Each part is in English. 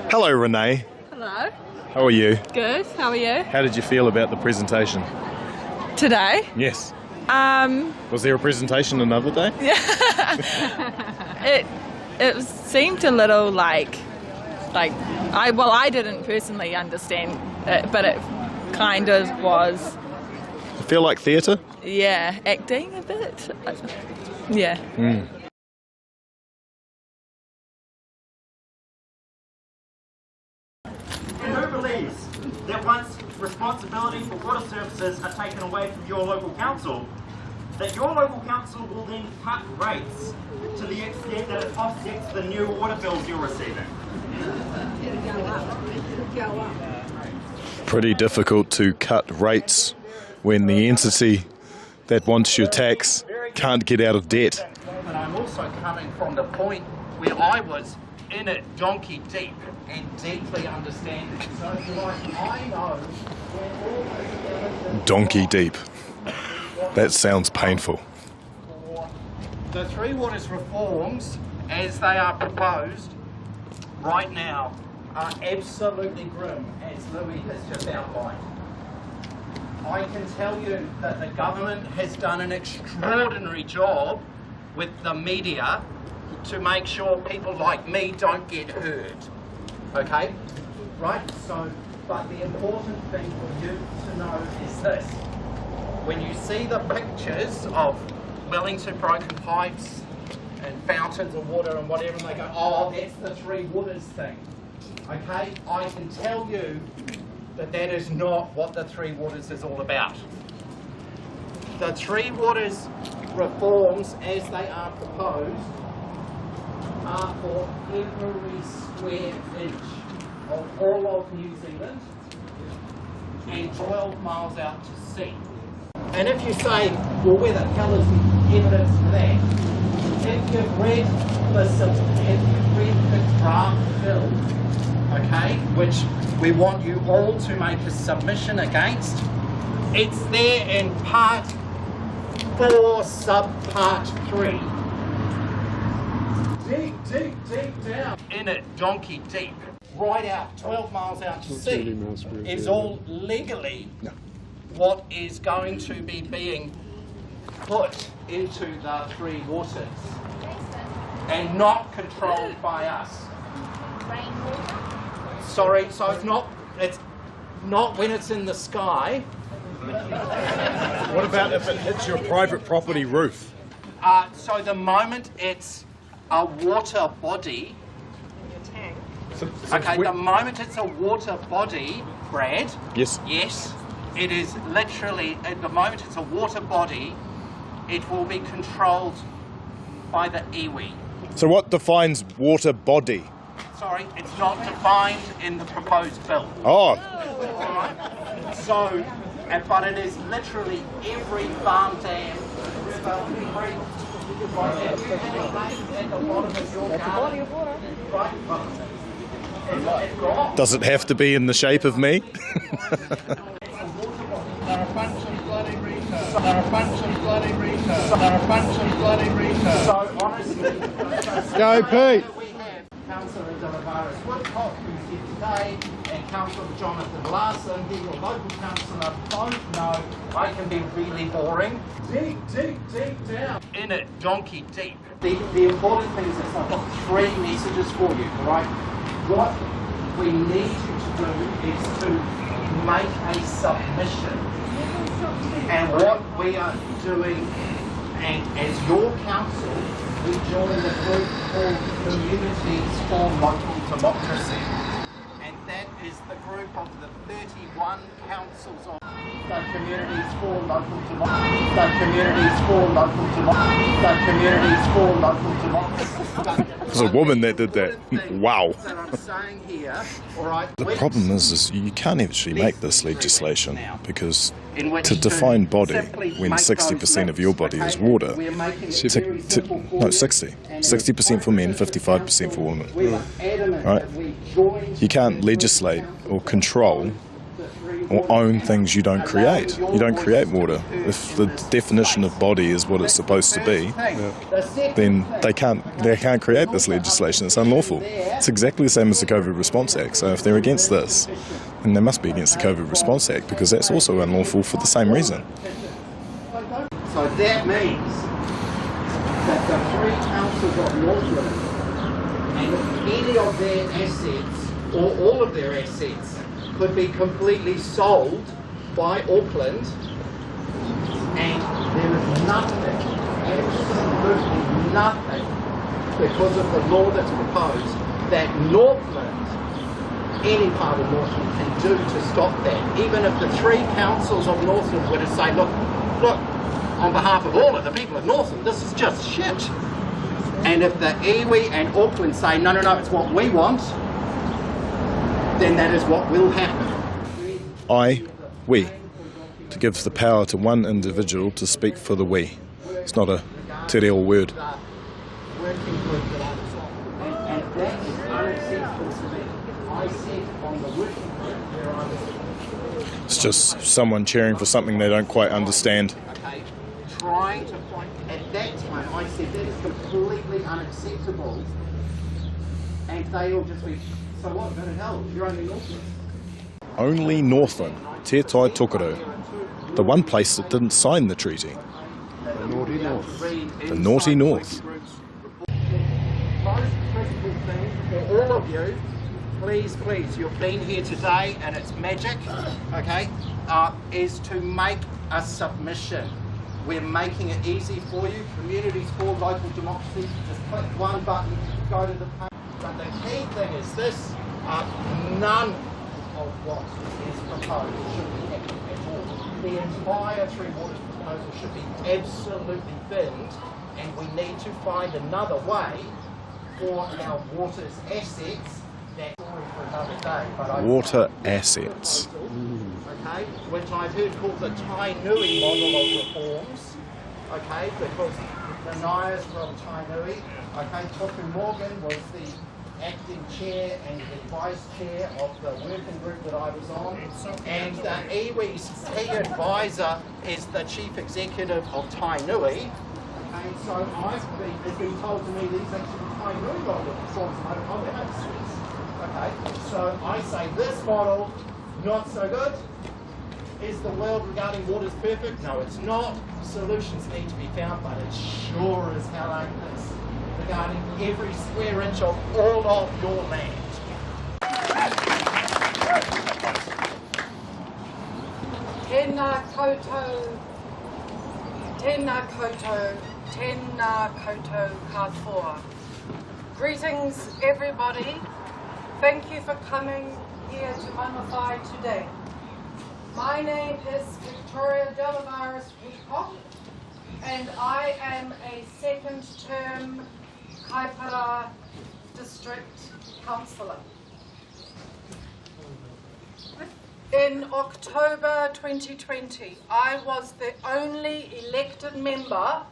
Hello, Renee. Hello. How are you? Good. How are you? How did you feel about the presentation? Today? Yes. Was there a presentation another day? It seemed a little like I didn't personally understand it, but it kind of was. You feel like theatre? Yeah, acting a bit. Yeah. And who believes that once responsibility for water services are taken away from your local council, that your local council will then cut rates to the extent that it offsets the new water bills you're receiving? Pretty difficult to cut rates when the entity that wants your tax can't get out of debt. But I'm also coming from the point where I was in it donkey deep and deeply understanding. So if you like, I know Donkey deep. That sounds painful. the Three Waters reforms, as they are proposed right now, are absolutely grim, as Louis has just outlined. I can tell you that the government has done an extraordinary job with the media to make sure people like me don't get hurt. Okay? Right? So, but the important thing for you to know is this. When you see the pictures of Wellington broken pipes and fountains of water and whatever, and they go, oh, that's the Three Waters thing. Okay? I can tell you that that is not what the Three Waters is all about. The Three Waters reforms, as they are proposed, are for every square inch of all of New Zealand and 12 miles out to sea. And if you say, well, where the hell is the evidence for that? If you've read the draft bill, okay, which we want you all to make a submission against, it's there in part 4, subpart 3. Deep down in it, donkey deep, right out, 12 miles out to sea, is all legally what is going to be being put into the Three Waters and not controlled by us. Sorry, so it's not when it's in the sky. What about if it hits your private property roof? So the moment it's a water body, the moment it's a water body, Brad, Yes. yes, it is literally, at the moment it's a water body, it will be controlled by the iwi. So what defines water body? Sorry, it's not defined in the proposed bill. Oh, Alright? So, but it is literally every farm dam, every at the bottom of your garden, right? does it have to be in the shape of me? They're a bunch of bloody retards. They're a bunch of bloody retards. They're a bunch of bloody retards. So honestly, Go, Pete. we have Councillor Delavaris Woodcock, who's here today, and Councillor Jonathan Larson, he, your local councillor, both know I can be really boring. Deep down in it, donkey deep. The important thing is this, I've got 3 messages for you, alright? What we need you to do is to make a submission. And what we are doing, and as your council, we join the group called Communities for Local Democracy. And that is the group of the 31 councils of the Communities for Local Democracy. The Communities for Local Democracy. The Communities for Local Democracy. There's a woman that did that. Wow. That I'm saying here, all right, The problem is you can't actually make this legislation because to define body when 60% of your body is water, 60% for men, 55% for women, right? You can't legislate or control or own things you don't create. You don't create water. If the definition of body is what it's supposed to be, then they can't create this legislation. It's unlawful. It's exactly the same as the COVID Response Act. So if they're against this, then they must be against the COVID Response Act, because that's also unlawful for the same reason. So that means that the three councils of Northland, and any of their assets, or all of their assets, could be completely sold by Auckland, and there is nothing, absolutely nothing, because of the law that's proposed, that Northland, any part of Northland, can do to stop that. Even if the three councils of Northland were to say, look, on behalf of all of the people of Northland, this is just shit. And if the iwi and Auckland say, no, it's what we want, then that is what will happen. We, to give the power to one individual to speak for the we. It's not a te reo word. And that is unacceptable to me. I said on the working group where I was... It's just someone cheering for something they don't quite understand. Okay, trying to find... At that time, I said that is completely unacceptable. And they all just went, so what, go to hell, you're only Northland. Only Northland, Te Tai Tokerau, the one place that didn't sign the treaty. The naughty north. The naughty north. Most critical thing for all of you, please, you've been here today and it's magic, okay, is to make a submission. We're making it easy for you. Communities for local democracy. Just click one button, go to the page. But the key thing is this, none of what is proposed should be happening at all. The entire Three Waters proposal should be absolutely binned, and we need to find another way for our water's assets. That's story for another day. But Water assets. Okay, which I've heard called the Tainui model of reforms. Okay, because the Naias from Tainui. Okay, Toku Morgan was the acting chair and the vice chair of the working group that I was on, and the iwi's key advisor is the chief executive of Tainui. And so it's been told to me these actually Tainui model reforms, and I don't know that makes sense. Okay, so I say this model, not so good. Is the world regarding waters perfect? No, it's not. Solutions need to be found, but it sure as hell ain't this. Regarding every square inch of all of your land. Tēnā koutou katoa. Greetings, everybody. Thank you for coming here to Mangawhai today. My name is Victoria Delavaris Woodcock, and I am a second-term Kaipara District Councillor. In October 2020, I was the only elected member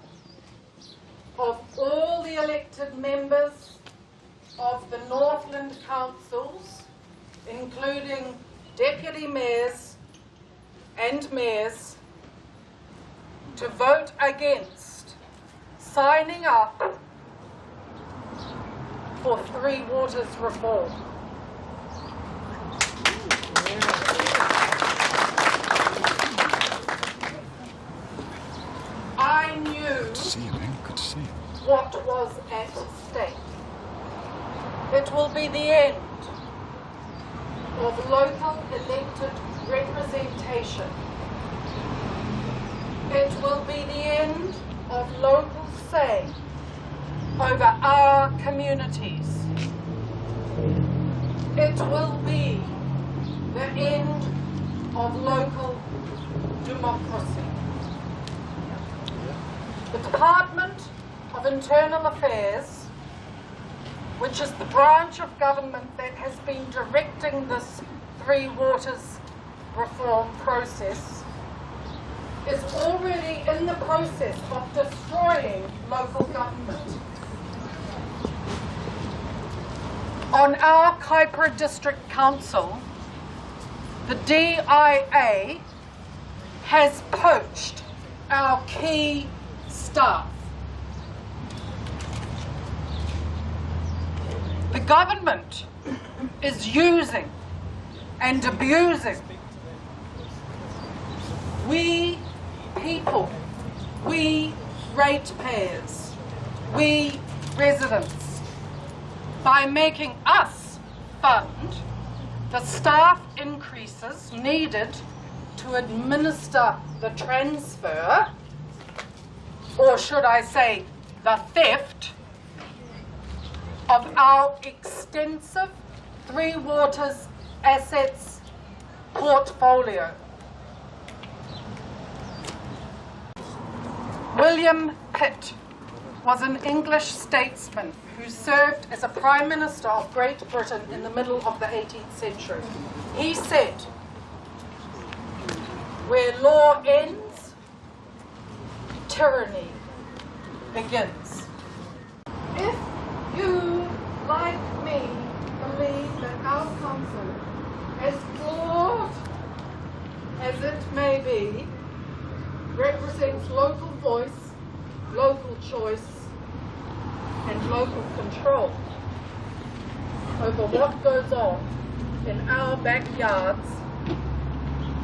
of all the elected members of the Northland councils, including deputy mayors and mayors, to vote against signing up for Three Waters reform. I knew what was at stake. It will be the end of local elected representation. It will be the end of local say over our communities. It will be the end of local democracy. The Department of Internal Affairs, which is the branch of government that has been directing this Three Waters reform process, is already in the process of destroying local government. On our Kaipara District Council, the DIA has poached our key staff. The government is using and abusing we people, we ratepayers, we residents, by making us fund the staff increases needed to administer the transfer, or should I say the theft, of our extensive Three Waters assets portfolio. William Pitt was an English statesman who served as a Prime Minister of Great Britain in the middle of the 18th century. He said, "Where law ends, tyranny begins." If you, like me, believe that our council, as flawed as it may be, represents local voice, local choice, and local control over what goes on in our backyards,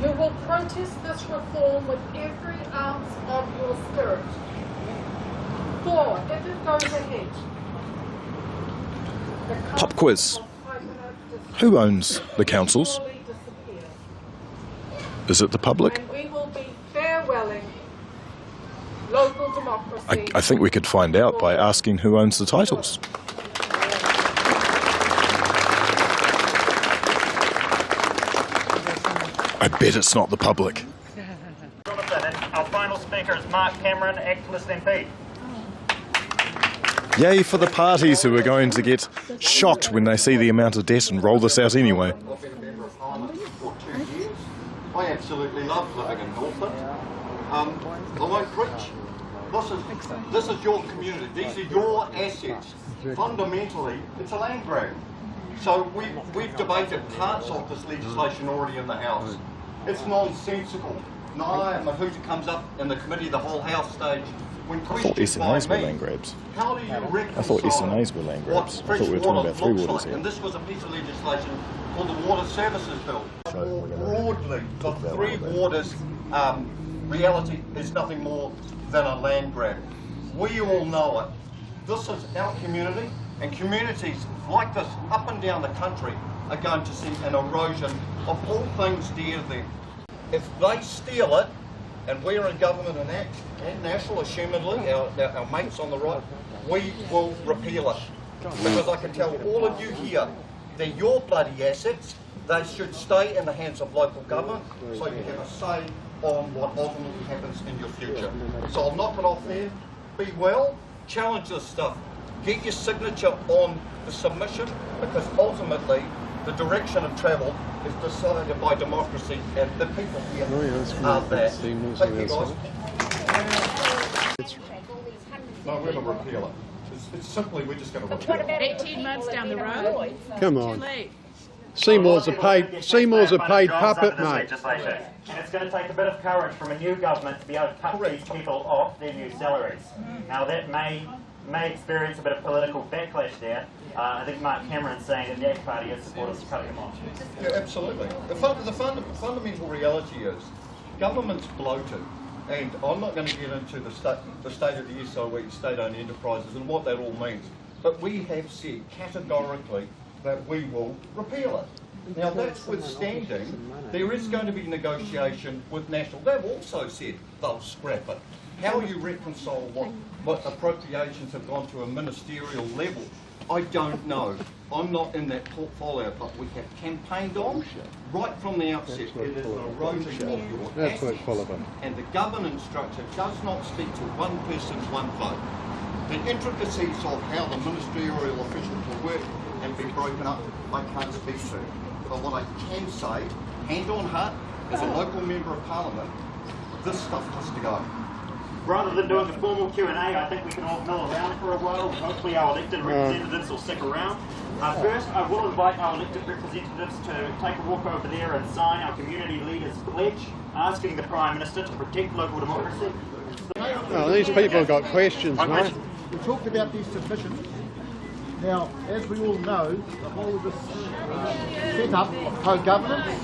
you will protest this reform with every ounce of your spirit. For if it goes ahead, the Pop quiz. council of Pakenham Who owns the councils? will surely disappear, Is it the public? and we will be farewelling local democracy. I think we could find out by asking who owns the titles. I bet it's not the public. Our final speaker is Mark Cameron, activist MP. Yay for the parties who are going to get shocked when they see the amount of debt and roll this out anyway. I've been a member of Parliament for 2 years. I absolutely love living in Northland. I won't preach. This is your community. These are your assets. Fundamentally, it's a land grab. So we've debated parts of this legislation already in the House. It's nonsensical. No, Mahuta comes up in the committee, the whole House stage. When I thought questioned by SNAs were me, land grabs. how do you reconcile I thought SNAs were land grabs. I thought we were talking about Three Waters here. And this was a piece of legislation called the Water Services Bill. More broadly, the Three Waters reality is nothing more than a land grab. We all know it. This is our community, and communities like this up and down the country are going to see an erosion of all things dear to them. If they steal it, and we're in government and national, assumedly, our mates on the right, we will repeal it. Because I can tell all of you here, they're your bloody assets. They should stay in the hands of local government so you have a say on what ultimately happens in your future. So I'll knock it off there. Be well, challenge this stuff. Get your signature on the submission, because ultimately the direction of travel is decided by democracy, and the people here are that. Thank you, guys. No, we're going to repeal it. It's simply, we're just going to repeal it. 18 months down the road. Come on. Seymour's a paid puppet, mate. And it's going to take a bit of courage from a new government to be able to cut these people off their new salaries. Now that may experience a bit of political backlash there. I think Mark Cameron's saying that the ACT Party has supported us cutting them off. Yeah, absolutely. The fundamental reality is government's bloated, and I'm not going to get into the state of the SOE, state-owned enterprises, and what that all means. But we have said categorically that we will repeal it. Now, that's withstanding, there is going to be negotiation with National. They've also said they'll scrap it. How you reconcile what appropriations have gone to a ministerial level, I don't know. I'm not in that portfolio, but we have campaigned on right from the outset. It is an erosion of your assets, and the governance structure does not speak to one person, one vote. The intricacies of how the ministerial officials will work and be broken up, I can't speak to. But what I can say, hand on heart, as a local member of Parliament, this stuff has to go. Rather than doing a formal Q&A, I think we can all mill around for a while. Hopefully our elected representatives will stick around. First, I will invite our elected representatives to take a walk over there and sign our community leaders' pledge, asking the Prime Minister to protect local democracy. Oh, these people have got questions, mate. We talked about these submissions. Now, as we all know, the whole of this setup of co-governance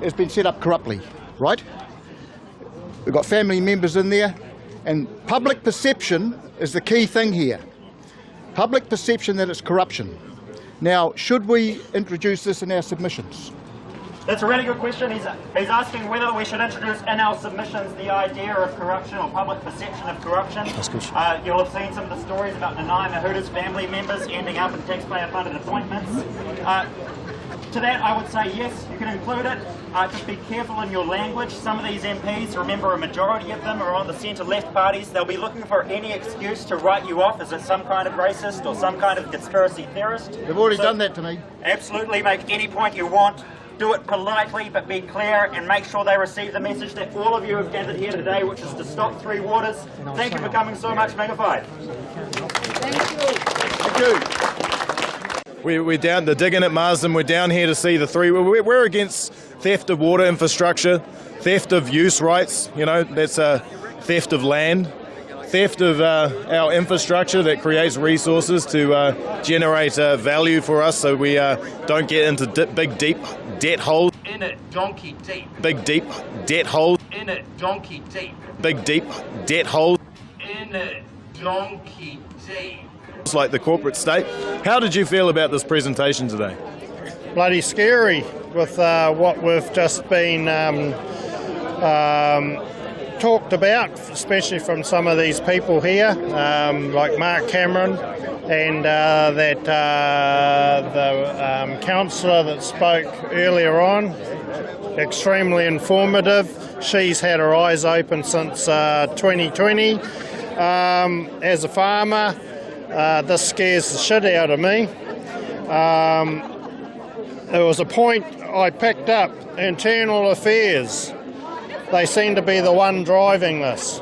has been set up corruptly, right? We've got family members in there, and public perception is the key thing here. Public perception that it's corruption. Now, should we introduce this in our submissions? That's a really good question. He's asking whether we should introduce in our submissions the idea of corruption or public perception of corruption. That's good. You'll have seen some of the stories about Nanaia Mahuta's family members ending up in taxpayer-funded appointments. To that, I would say yes, you can include it. Just be careful in your language. Some of these MPs, remember a majority of them are on the centre-left parties. They'll be looking for any excuse to write you off as some kind of racist or some kind of conspiracy theorist. They've already done that to me. Absolutely, make any point you want. Do it politely, but be clear and make sure they receive the message that all of you have gathered here today, which is to stop Three Waters. Thank you for coming so much, Mangawhai. Thank you. We're down to digging at Marsden. We're down here to see the three. We're against theft of water infrastructure, theft of use rights. You know, that's theft of land, theft of our infrastructure that creates resources to generate value for us, so we don't get into big deep debt holes. In it, donkey deep. Big deep debt holes. In it, donkey deep. Big deep debt holes. In it, donkey deep. It's like the corporate state. How did you feel about this presentation today? Bloody scary with what we've just been talked about, especially from some of these people here, like Mark Cameron and the councillor that spoke earlier on. Extremely informative. She's had her eyes open since 2020. As a farmer, this scares the shit out of me. There was a point I picked up, internal affairs. They seem to be the one driving this.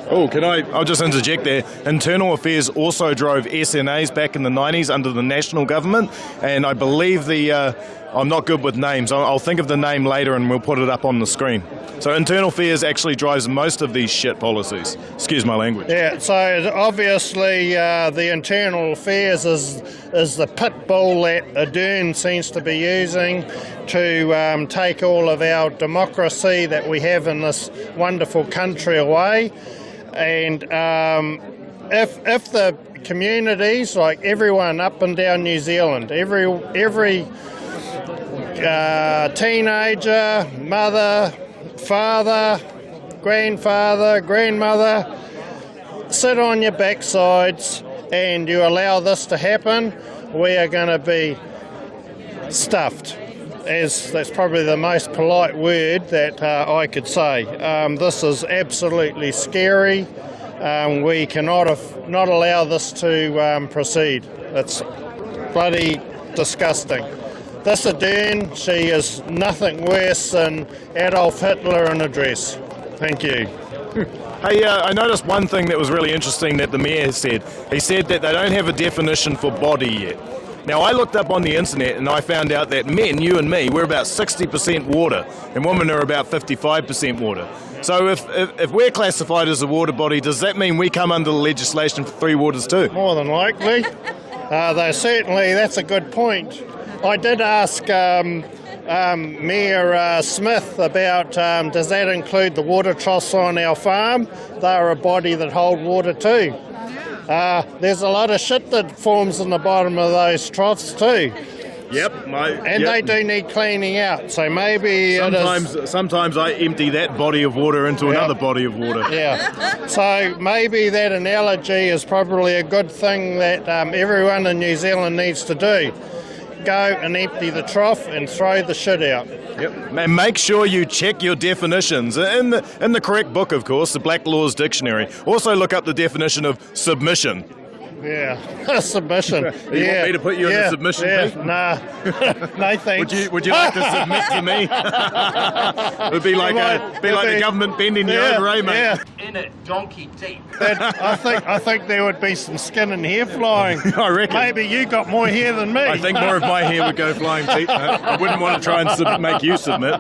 Oh, I'll just interject there. Internal Affairs also drove SNAs back in the 90s under the national government, and I believe I'm not good with names. I'll think of the name later and we'll put it up on the screen. So Internal Affairs actually drives most of these shit policies. Excuse my language. Yeah, so obviously the Internal Affairs is the pit bull that Ardern seems to be using to take all of our democracy that we have in this wonderful country away. And if the communities, like everyone up and down New Zealand, every teenager, mother, father, grandfather, grandmother, sit on your backsides and you allow this to happen, we are going to be stuffed. That's probably the most polite word that I could say. This is absolutely scary. We cannot not allow this to proceed. It's bloody disgusting. This Ardern, she is nothing worse than Adolf Hitler in a dress. Thank you. Hey, I noticed one thing that was really interesting that the Mayor said. He said that they don't have a definition for body yet. Now, I looked up on the internet and I found out that men, you and me, we're about 60% water, and women are about 55% water. So if we're classified as a water body, does that mean we come under the legislation for Three Waters too? More than likely. Though certainly, that's a good point. I did ask Mayor Smith about does that include the water troughs on our farm? They're a body that hold water too. There's a lot of shit that forms in the bottom of those troughs too. Yep. They do need cleaning out, so maybe Sometimes I empty that body of water into another body of water. Yeah. So maybe that analogy is probably a good thing that everyone in New Zealand needs to do. Go and empty the trough and throw the shit out. Yep. And make sure you check your definitions in the correct book, of course, the Black Laws Dictionary. Also look up the definition of submission. Yeah, submission. You want me to put you in a submission, Yeah, Pete? nah. No thanks. Would you like to submit to me? It'd be like the government bending you over, eh, mate? Yeah. In it, donkey deep. I think there would be some skin and hair flying. I reckon. Maybe you got more hair than me. I think more of my hair would go flying, Pete. I wouldn't want to try and make you submit.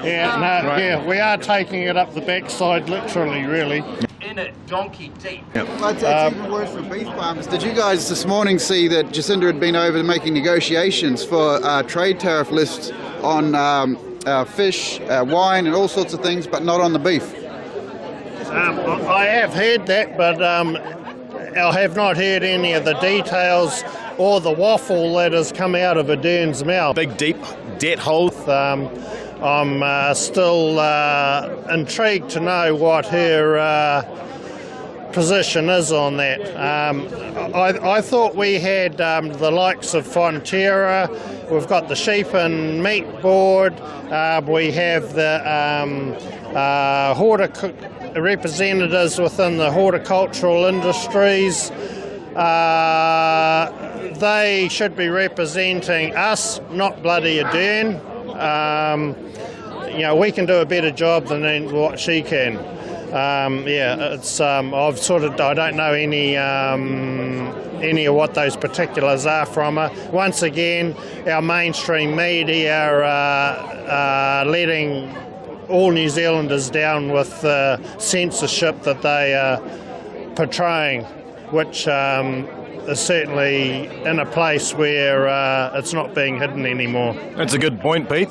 Yeah, we are taking it up the backside, literally, really. In it, donkey deep. It's even worse for beef farmers. Did you guys this morning see that Jacinda had been over making negotiations for trade tariff lists on fish, wine and all sorts of things, but not on the beef? I have heard that, but I have not heard any of the details or the waffle that has come out of Ardern's mouth. Big, deep debt hole. I'm still intrigued to know what her position is on that. I thought we had the likes of Fonterra, we've got the Sheep and Meat Board, we have the representatives within the horticultural industries. They should be representing us, not bloody Ardern. We can do a better job than what she can. It's I don't know any of what those particulars are from her. Once again, our mainstream media are letting all New Zealanders down with the censorship that they are portraying, which is certainly in a place where it's not being hidden anymore. That's a good point, Pete.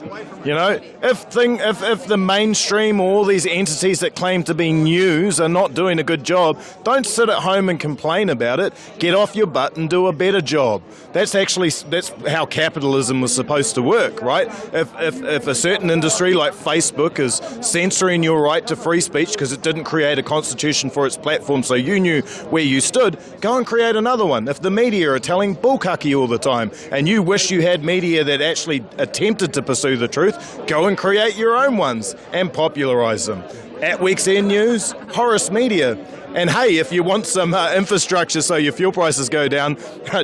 If the mainstream or all these entities that claim to be news are not doing a good job, don't sit at home and complain about it. Get off your butt and do a better job. That's how capitalism was supposed to work, right? If a certain industry like Facebook is censoring your right to free speech because it didn't create a constitution for its platform so you knew where you stood, go and create another one. If the media are telling bullcucky all the time and you wish you had media that actually attempted to pursue the truth, go and create your own ones and popularise them. At Week's End News, Horace Media. And hey, if you want some infrastructure so your fuel prices go down,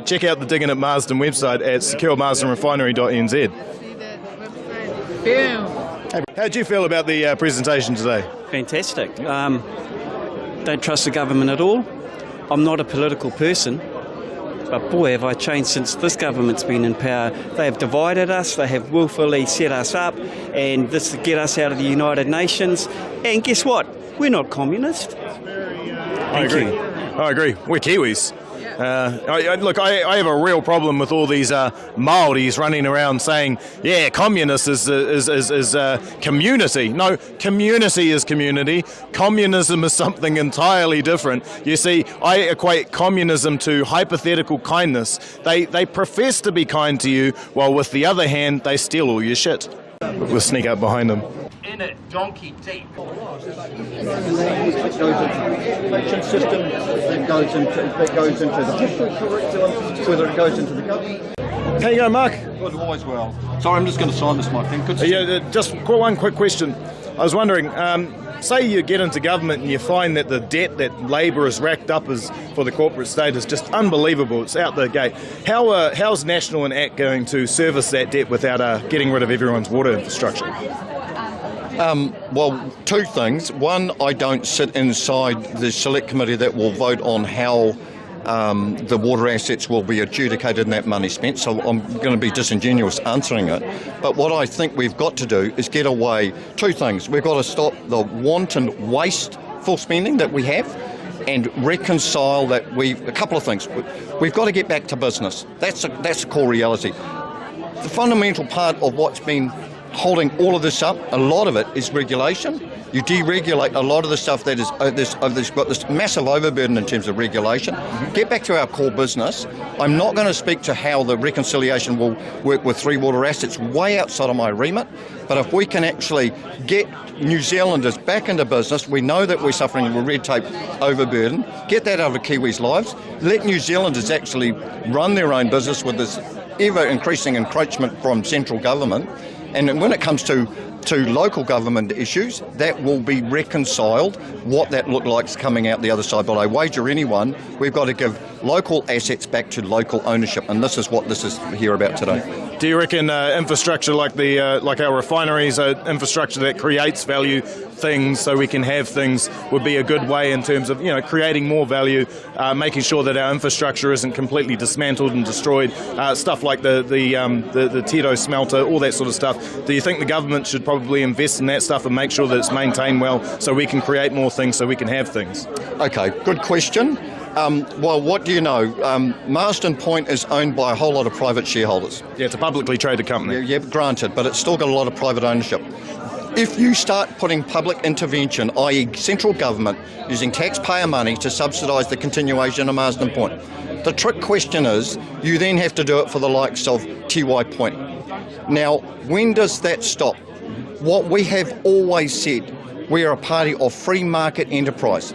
check out the Digging at Marsden website at securemarsdenrefinery.nz. How did you feel about the presentation today? Fantastic. Don't trust the government at all. I'm not a political person, but boy, have I changed since this government's been in power. They have divided us, they have willfully set us up, and this to get us out of the United Nations. And guess what? We're not communist. I agree. We're Kiwis. I have a real problem with all these Māoris running around saying, yeah, communist is community. No, community is community. Communism is something entirely different. You see, I equate communism to hypothetical kindness. They profess to be kind to you, while with the other hand, they steal all your shit. We'll sneak up behind them. In it, donkey deep. Election system that goes into the history curriculum, whether it goes into the government. How you going, Mark? Good, always well. Sorry, I'm just going to sign this, my thing. Just one quick question. I was wondering, say you get into government and you find that the debt that Labour has racked up for the corporate state is just unbelievable. It's out the gate. How's National and ACT going to service that debt without getting rid of everyone's water infrastructure? Well, two things. One, I don't sit inside the select committee that will vote on how the water assets will be adjudicated and that money spent, so I'm going to be disingenuous answering it. But what I think we've got to do is get away. Two things. We've got to stop the wanton wasteful spending that we have and reconcile that. A couple of things. We've got to get back to business. That's a core reality. The fundamental part of what's been holding all of this up, a lot of it is regulation. You deregulate a lot of the stuff that is got this massive overburden in terms of regulation. Get back to our core business. I'm not going to speak to how the reconciliation will work with three water assets, way outside of my remit. But if we can actually get New Zealanders back into business, we know that we're suffering with red tape overburden. Get that out of Kiwis' lives. Let New Zealanders actually run their own business with this ever-increasing encroachment from central government. And when it comes to local government issues, that will be reconciled, what that looked like coming out the other side. But I wager anyone, we've got to give local assets back to local ownership, and this is what this is here about today. Do you reckon infrastructure like our refineries, infrastructure that creates value things so we can have things, would be a good way in terms of creating more value, making sure that our infrastructure isn't completely dismantled and destroyed, stuff like the Tito smelter, all that sort of stuff? Do you think the government should probably invest in that stuff and make sure that it's maintained well so we can create more things so we can have things? Okay, good question. Well, what do you know? Marsden Point is owned by a whole lot of private shareholders. Yeah, it's a publicly traded company. Yeah, granted, but it's still got a lot of private ownership. If you start putting public intervention, i.e. central government, using taxpayer money to subsidise the continuation of Marsden Point, the trick question is you then have to do it for the likes of TY Point. Now, when does that stop? What we have always said, we are a party of free market enterprise.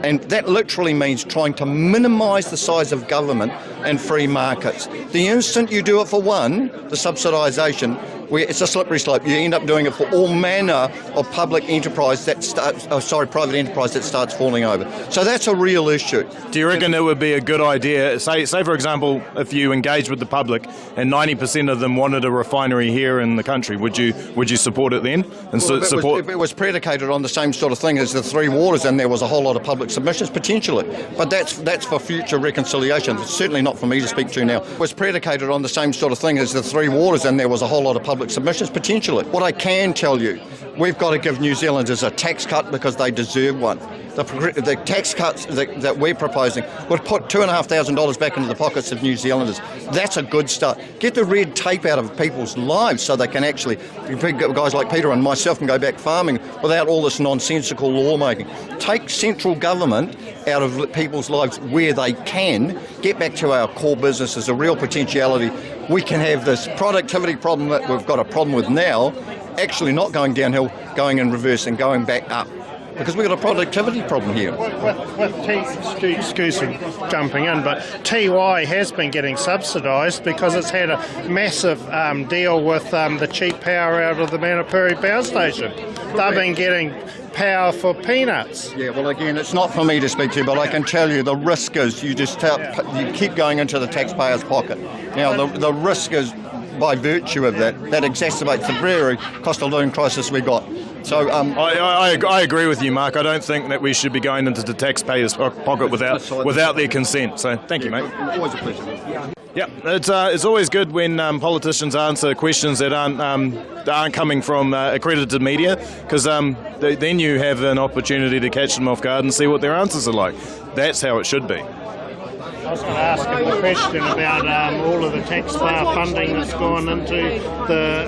And that literally means trying to minimise the size of government and free markets. The instant you do it for one, the subsidisation, where it's a slippery slope. You end up doing it for all manner of public enterprise that private enterprise that starts falling over. So that's a real issue. Do you reckon it would be a good idea, say for example, if you engage with the public and 90% of them wanted a refinery here in the country, would you support it then? And If it was predicated on the same sort of thing as the Three Waters and there was a whole lot of public submissions, potentially. But that's for future reconciliation. It's certainly not for me to speak to now. It was predicated on the same sort of thing as the Three Waters and there was a whole lot of public submissions, potentially. What I can tell you, we've got to give New Zealanders a tax cut because they deserve one. The tax cuts that we're proposing would put $2,500 back into the pockets of New Zealanders. That's a good start. Get the red tape out of people's lives so they can actually, guys like Peter and myself can go back farming without all this nonsensical lawmaking. Take central government out of people's lives where they can, get back to our core business as a real potentiality. We can have this productivity problem that we've got a problem with now, actually not going downhill, going in reverse and going back up. Because we've got a productivity problem here. Excuse me jumping in, but TY has been getting subsidised because it's had a massive deal with the cheap power out of the Manapuri power station. They've been getting power for peanuts. Yeah, well, again, it's not for me to speak to, but I can tell you the risk is you keep going into the taxpayer's pocket. Now, the risk is, by virtue of that exacerbates the very cost of living crisis we got. So I agree with you, Mark. I don't think that we should be going into the taxpayers' pocket without their consent. So thank you, mate. Always a pleasure. Yeah, it's always good when politicians answer questions that aren't coming from accredited media, because then you have an opportunity to catch them off guard and see what their answers are like. That's how it should be. I was going to ask him a question about all of the taxpayer funding that's gone into the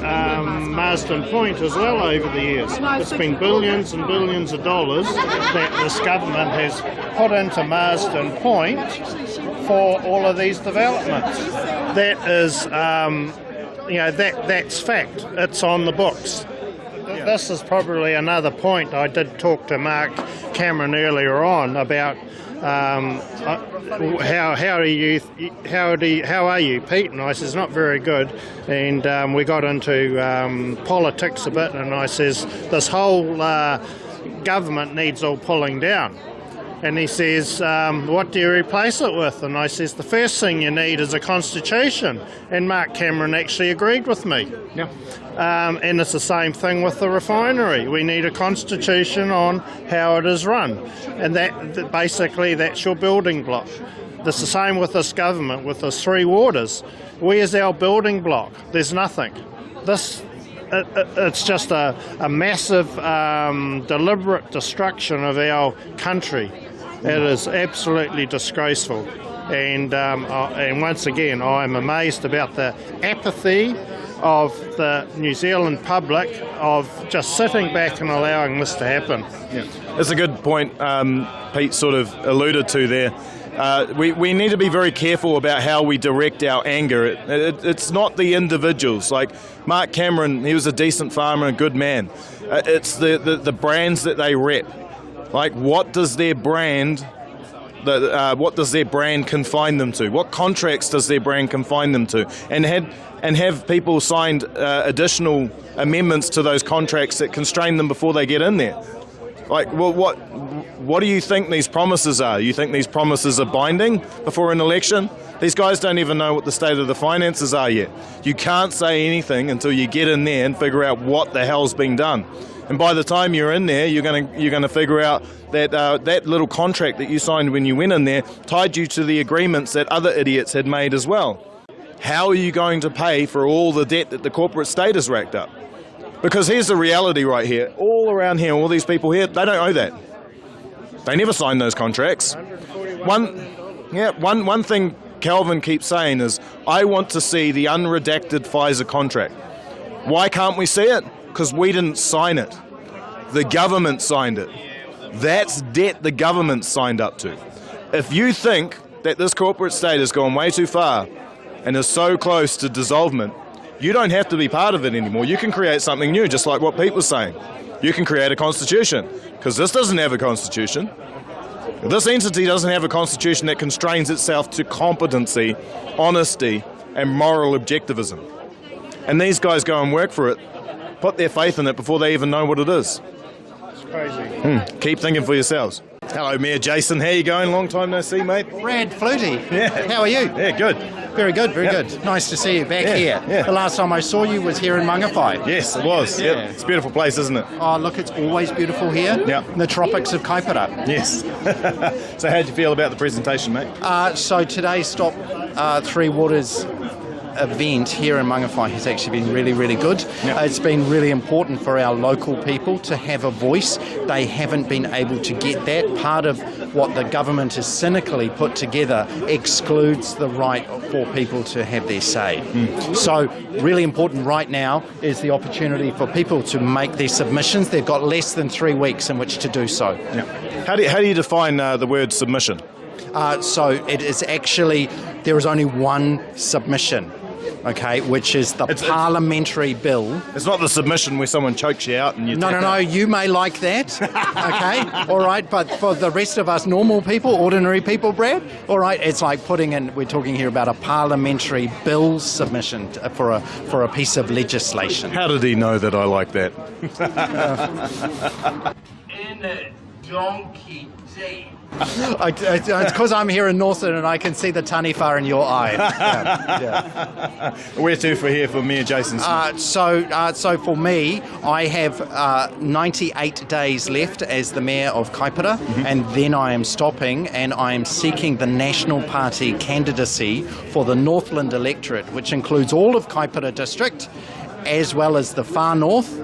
Marsden Point as well over the years. It's been billions and billions of dollars that this government has put into Marsden Point for all of these developments. That is, that's fact. It's on the books. This is probably another point. I did talk to Mark Cameron earlier on about how are you, Pete? And I says, not very good. And we got into politics a bit, and I says, this whole government needs all pulling down. And he says, what do you replace it with? And I says, the first thing you need is a constitution. And Mark Cameron actually agreed with me. Yeah. And it's the same thing with the refinery. We need a constitution on how it is run. And that basically, that's your building block. It's the same with this government, with the Three Waters. Where's our building block? There's nothing. It's just a massive, deliberate destruction of our country. It is absolutely disgraceful. And once again, I'm amazed about the apathy of the New Zealand public of just sitting back and allowing this to happen. Yeah. It's a good point Pete sort of alluded to there. We need to be very careful about how we direct our anger. It's not the individuals. Like Mark Cameron, he was a decent farmer, a good man. It's the brands that they rep. Like, what does their brand confine them to? What contracts does their brand confine them to? And have people signed additional amendments to those contracts that constrain them before they get in there? Like, well, what do you think these promises are? You think these promises are binding before an election? These guys don't even know what the state of the finances are yet. You can't say anything until you get in there and figure out what the hell's being done. And by the time you're in there, you're gonna figure out that that little contract that you signed when you went in there tied you to the agreements that other idiots had made as well. How are you going to pay for all the debt that the corporate state has racked up? Because here's the reality right here. All around here, all these people here, they don't owe that. They never signed those contracts. One thing Calvin keeps saying is, I want to see the unredacted Pfizer contract. Why can't we see it? Because we didn't sign it. The government signed it. That's debt the government signed up to. If you think that this corporate state has gone way too far and is so close to dissolvement, you don't have to be part of it anymore. You can create something new, just like what Pete was saying. You can create a constitution, because this doesn't have a constitution. This entity doesn't have a constitution that constrains itself to competency, honesty, and moral objectivism. And these guys go and work for it, put their faith in it before they even know what it is. It's crazy. Keep thinking for yourselves. Hello, Mayor Jason. How you going? Long time no see, mate. Brad Flutie. Yeah. How are you? Yeah, good. Very good, very good. Nice to see you back here. Yeah. The last time I saw you was here in Mangawhai. Yes, it was. Yeah. Yep. It's a beautiful place, isn't it? Oh, look, it's always beautiful here. Yeah. In the tropics of Kaipara. Yes. So how'd you feel about the presentation, mate? So today's Stop Three Waters event here in Mangawhai has actually been really, really good. Yeah. It's been really important for our local people to have a voice. They haven't been able to get that. Part of what the government has cynically put together excludes the right for people to have their say. So really important right now is the opportunity for people to make their submissions. They've got less than 3 weeks in which to do so. Yeah. How do you define the word submission? So it is actually, there is only one submission. Okay, which is the parliamentary bill. It's not the submission where someone chokes you out and you... No, you may like that, okay, all right, but for the rest of us normal people, ordinary people, Brad, all right, it's like putting in, we're talking here about a parliamentary bill submission for a piece of legislation. How did he know that I like that? In a donkey day. It's because I'm here in Northern and I can see the taniwha in your eye. Where to for here for Mayor Jason Smith? So for me, I have 98 days left as the Mayor of Kaipara, and then I am stopping and I am seeking the National Party candidacy for the Northland electorate, which includes all of Kaipara District, as well as the far north,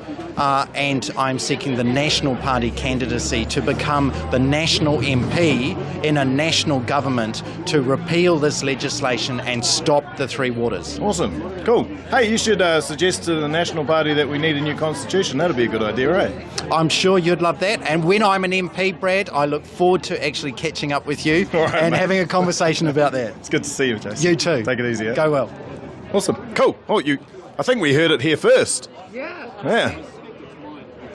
and I'm seeking the National Party candidacy to become the national MP in a national government to repeal this legislation and stop the Three Waters. Awesome. Cool. Hey, you should suggest to the National Party that we need a new constitution. That'd be a good idea, right? I'm sure you'd love that. And when I'm an MP, Brad, I look forward to actually catching up with you and having a conversation about that. It's good to see you, Jason. You too. Take it easy. Yeah? Go well. Awesome. Cool. Oh, I think we heard it here first. Yeah.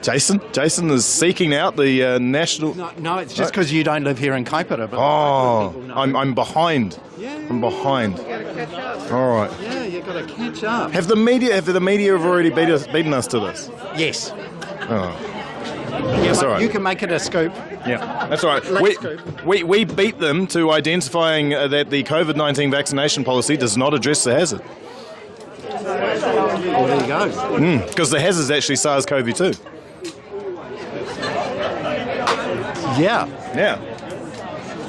Jason is seeking out the national... No, it's just because you don't live here in Kaipara. But I'm behind. Yeah. I'm behind. You got to catch up. All right. Yeah, you got to catch up. Have the media already beaten us to this? Yes. Oh. Yeah, that's all right. You can make it a scoop. Yeah, that's all right. We beat them to identifying that the COVID-19 vaccination policy does not address the hazard. Well, there you go. Because the hazard is actually SARS-CoV-2. Yeah.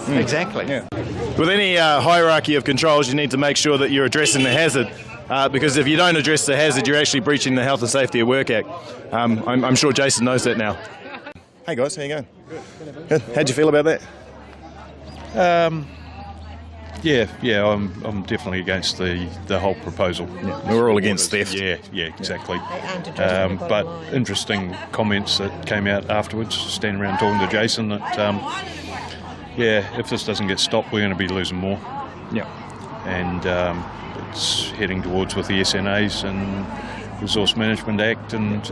Exactly. Yeah. With any hierarchy of controls, you need to make sure that you're addressing the hazard. Because if you don't address the hazard, you're actually breaching the Health and Safety at Work Act. I'm sure Jason knows that now. Hey guys, how you going? Good. How'd you feel about that? Yeah, I'm definitely against the whole proposal. Yeah, we're all against theft. Yeah, exactly. But interesting comments that came out afterwards, standing around talking to Jason, that if this doesn't get stopped, we're going to be losing more. Yeah. And it's heading towards with the SNAs and Resource Management Act, and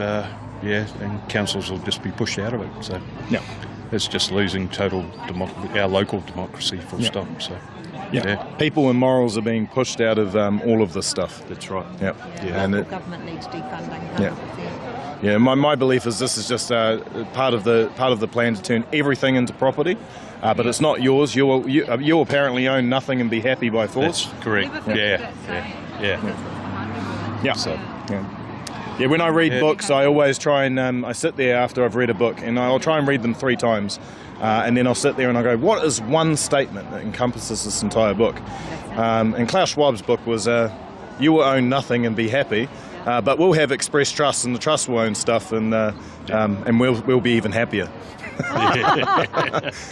and councils will just be pushed out of it. So it's just losing our local democracy, full stop. So. Yeah. People and morals are being pushed out of all of this stuff. That's right. Yep. Yeah. And Government needs defunding. yeah, my belief is this is just part of the plan to turn everything into property, but it's not yours. You apparently own nothing and be happy by force. That's correct. Yeah. So, yeah. When I read books, I always try and I sit there after I've read a book, and I'll try and read them 3 times, and then I'll sit there and I go, what is one statement that encompasses this entire book? And Klaus Schwab's book was, you will own nothing and be happy. But we'll have express trust, and the trust will own stuff, and we'll be even happier.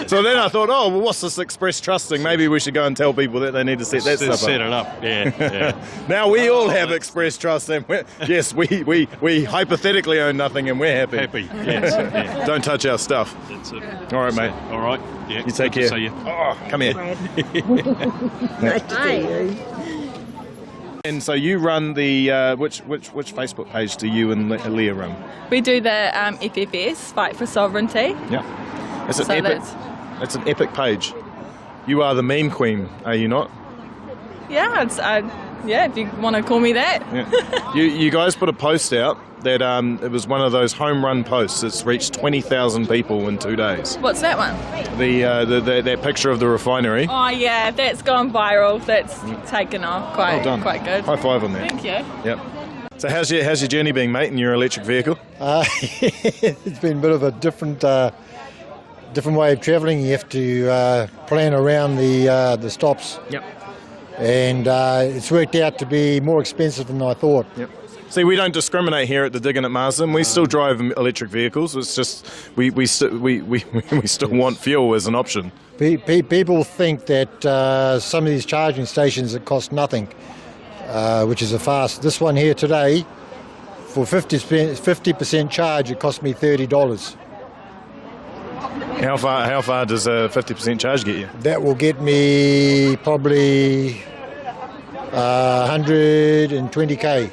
So then I thought, oh, well, what's this express trust thing? Maybe we should go and tell people that they need to set that stuff up. Set it up, yeah. Now we all have express trust, and yes, we hypothetically own nothing, and we're happy. Happy, yes. Yeah. Don't touch our stuff. That's it. All right, mate. All right. Yeah. You take care. See you. Oh, come here. Nice to see you. And so you run the which Facebook page do you and Leah run? We do the FFS, Fight for Sovereignty. Yeah, it's an So epic. It's an epic page. You are the meme queen, are you not? Yeah, it's if you want to call me that. Yeah. You guys put a post out that it was one of those home run posts. It's reached 20,000 people in 2 days. What's that one? That picture of the refinery. Oh yeah, that's gone viral. That's taken off Well done. quite good. High five on that. Thank you. Yep. So how's your journey been, mate, in your electric vehicle? It's been a bit of a different way of travelling. You have to plan around the stops. Yep. And it's worked out to be more expensive than I thought. Yep. See, we don't discriminate here at the Diggin' at Marsden. We still drive electric vehicles. It's just we still want fuel as an option. People think that some of these charging stations that cost nothing, which is a fast. This one here today, for 50% charge, it cost me $30. How far does a 50% charge get you? That will get me probably 120k.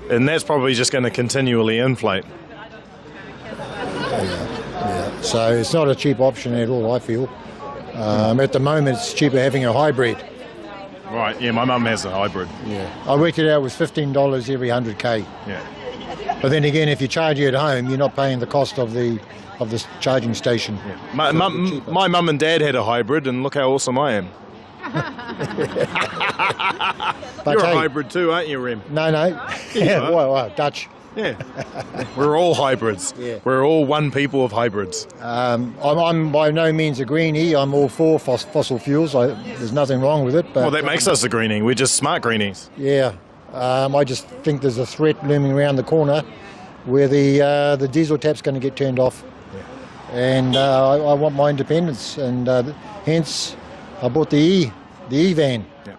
And that's probably just going to continually inflate. Yeah. So it's not a cheap option at all, I feel. At the moment, it's cheaper having a hybrid. Right, yeah, my mum has a hybrid. Yeah. I worked it out, it was $15 every 100k. Yeah. But then again, if you charge it at home, you're not paying the cost of the charging station. Yeah. My mum and dad had a hybrid, and look how awesome I am. You're a hybrid too, aren't you, Rem? No. Yeah, well, Dutch. Yeah. We're all hybrids. Yeah. We're all one people of hybrids. I'm by no means a greenie. I'm all for fossil fuels. There's nothing wrong with it. But, well, that makes us a greenie. We're just smart greenies. Yeah. I just think there's a threat looming around the corner where the diesel tap's going to get turned off. Yeah. And I want my independence, and hence I bought the E-van. Yeah.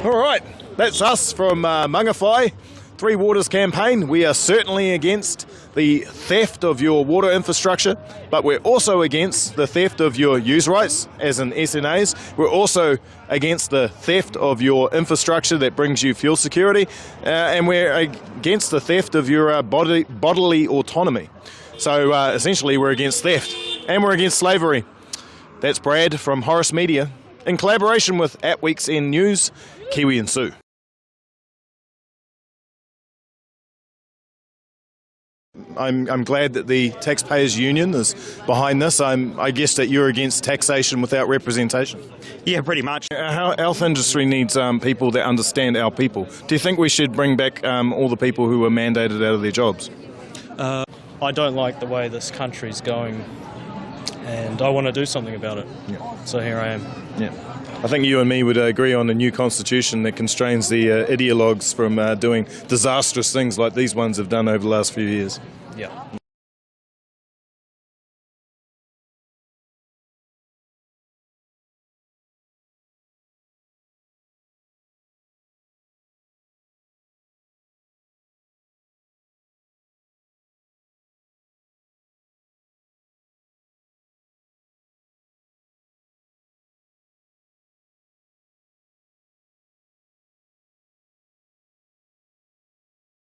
All right, that's us from Mangawhai. Three Waters campaign. We are certainly against the theft of your water infrastructure, but we're also against the theft of your use rights, as in SNAs. We're also against the theft of your infrastructure that brings you fuel security, and we're against the theft of your bodily autonomy. So essentially we're against theft, and we're against slavery. That's Brad from Horace Media, in collaboration with At Week's End News, Kiwi and Sue. I'm glad that the Taxpayers Union is behind this. I guess that you're against taxation without representation. Yeah, pretty much. Our health industry needs people that understand our people. Do you think we should bring back all the people who were mandated out of their jobs? I don't like the way this country's going, and I want to do something about it. Yeah. So here I am. Yeah. I think you and me would agree on a new constitution that constrains the ideologues from doing disastrous things like these ones have done over the last few years. Yeah.